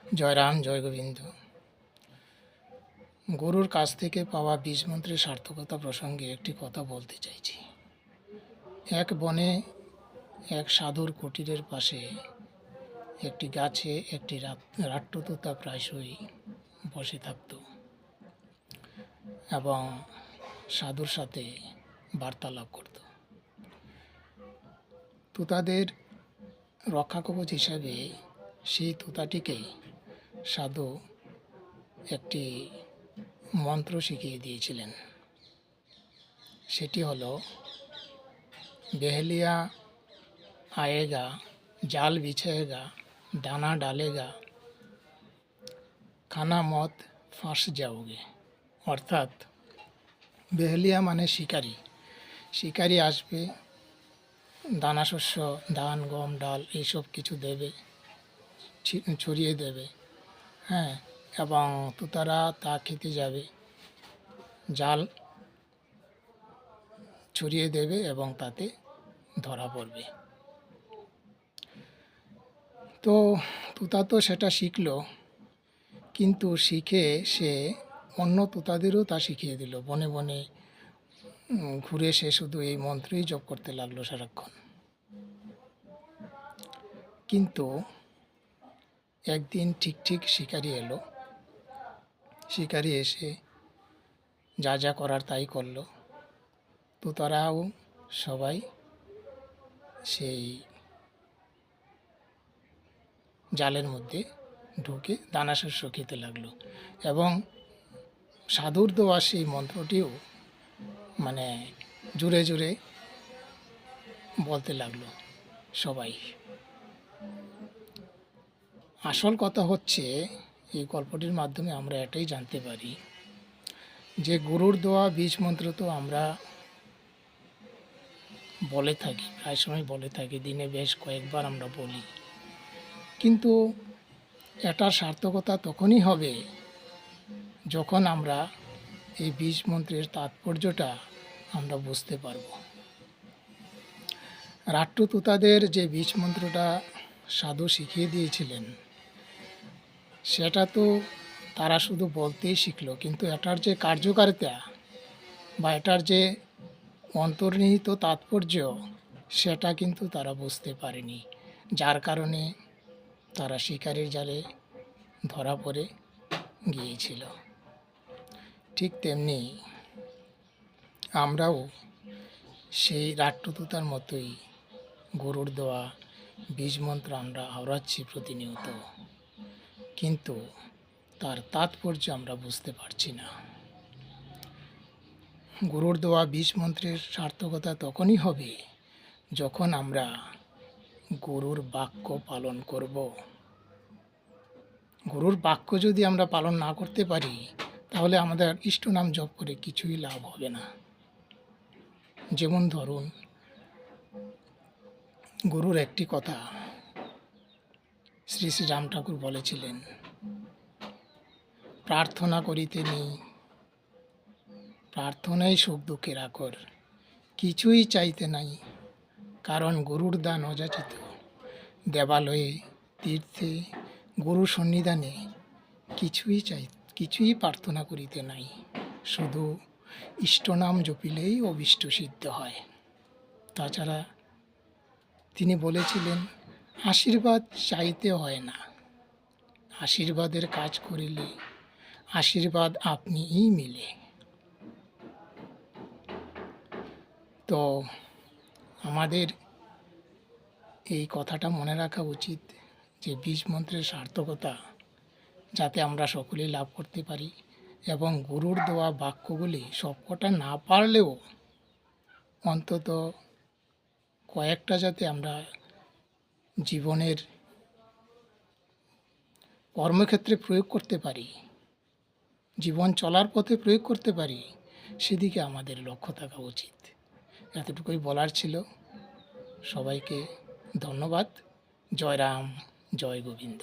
জয় রাম, জয় গোবিন্দ। গুরুর কাছ থেকে পাওয়া বীজ মন্ত্রের সার্থকতা প্রসঙ্গে একটি কথা বলতে চাইছি। এক বনে এক সাধুর কুটিরের পাশে একটি গাছে একটি রাট্টতোতা প্রায়শই বসে থাকত এবং সাধুর সাথে বার্তালাপ করত। তোতাদের রক্ষাকবচ হিসাবে সেই তোতাটিকে সাধু একটি মন্ত্র শিখিয়ে দিয়েছিলেন। সেটি হলো, বেহলিয়া আয়েগা, জাল বিছায়েগা, ডানা ডালেগা, খানা মত ফাঁস যাওগে। অর্থাৎ বেহলিয়া মানে শিকারি। শিকারি আসবে, দানা শস্য, ধান, গম, ডাল এইসব কিছু দেবে, ছড়িয়ে দেবে, এবং তোতারা তা খেতে যাবে, জাল ছড়িয়ে দেবে এবং তাতে ধরা পড়বে। তো তোতা তো সেটা শিখলো, কিন্তু শিখে সে অন্য তোতাদেরও তা শিখিয়ে দিল। বনে বনে ঘুরে সে শুধু এই মন্ত্রই জপ করতে লাগলো সারাক্ষণ। কিন্তু একদিন ঠিক শিকারি এলো। শিকারি এসে যা যা করার তাই করলো। তোতারাও সবাই সেই জালের মধ্যে ঢুকে দানা শস্য খেতে লাগলো এবং সাধুর দেওয়া সেই মন্ত্রটিও জোরে জোরে বলতে লাগলো সবাই। আসল কথা হচ্ছে, এই গল্পটির মাধ্যমে আমরা এটাই জানতে পারি যে গুরুর দেওয়া বীজ মন্ত্র তো আমরা বলে থাকি, প্রায় সময় বলে থাকি, দিনে বেশ কয়েকবার আমরা বলি, কিন্তু এটার সার্থকতা তখনই হবে যখন আমরা এই বীজ মন্ত্রের তাৎপর্যটা আমরা বুঝতে পারব। রাট্টতোতাদের যে বীজ মন্ত্রটা সাধু শিখিয়ে দিয়েছিলেন, সেটা তো তারা শুধু বলতেই শিখলো, কিন্তু এটার যে কার্যকারিতা বা এটার যে অন্তর্নিহিত তাৎপর্য, সেটা কিন্তু তারা বুঝতে পারেনি, যার কারণে তারা শিকারির জালে ধরা পড়ে গিয়েছিল। ঠিক তেমনি আমরাও সেই রাট্টতোতার মতোই গুরুর দেওয়া বীজ মন্ত্র আমরা আওড়াচ্ছি প্রতিনিয়ত, কিন্তু তার তাৎপর্য আমরা বুঝতে পারছি না। গুরুর দেওয়া বীজ মন্ত্রের সার্থকতা তখনই হবে যখন আমরা গুরুর বাক্য পালন করব। গুরুর বাক্য যদি আমরা পালন না করতে পারি, তাহলে আমাদের ইষ্ট নাম জপ করে কিছুই লাভ হবে না। যেমন ধরুন, গুরুর একটি কথা শ্রী শ্রী রাম ঠাকুর বলেছিলেন, প্রার্থনা করিতে নেই, প্রার্থনাই সুখ দুঃখের আকর, কিছুই চাইতে নাই, কারণ গুরুর দান অযাচিত, দেবালয়ে তীর্থে গুরু সন্নিধানে কিছুই প্রার্থনা করিতে নাই, শুধু ইষ্টনাম জপিলেই অভীষ্ট সিদ্ধ হয়। তাছাড়া তিনি বলেছিলেন, আশীর্বাদ চাইতে হয় না, আশীর্বাদের কাজ করিলে আশীর্বাদ আপনিই মিলে। তো আমাদের এই কথাটা মনে রাখা উচিত যে বীজ মন্ত্রের সার্থকতা যাতে আমরা সকলেই লাভ করতে পারি, এবং গুরুর দেওয়া বাক্যগুলি সবকটা না পারলেও অন্তত কয়েকটা যাতে আমরা জীবনের কর্মক্ষেত্রে প্রয়োগ করতে পারি, জীবন চলার পথে প্রয়োগ করতে পারি, সেদিকে আমাদের লক্ষ্য থাকা উচিত। এতটুকুই বলার ছিল। সবাইকে ধন্যবাদ। জয় রাম, জয় গোবিন্দ।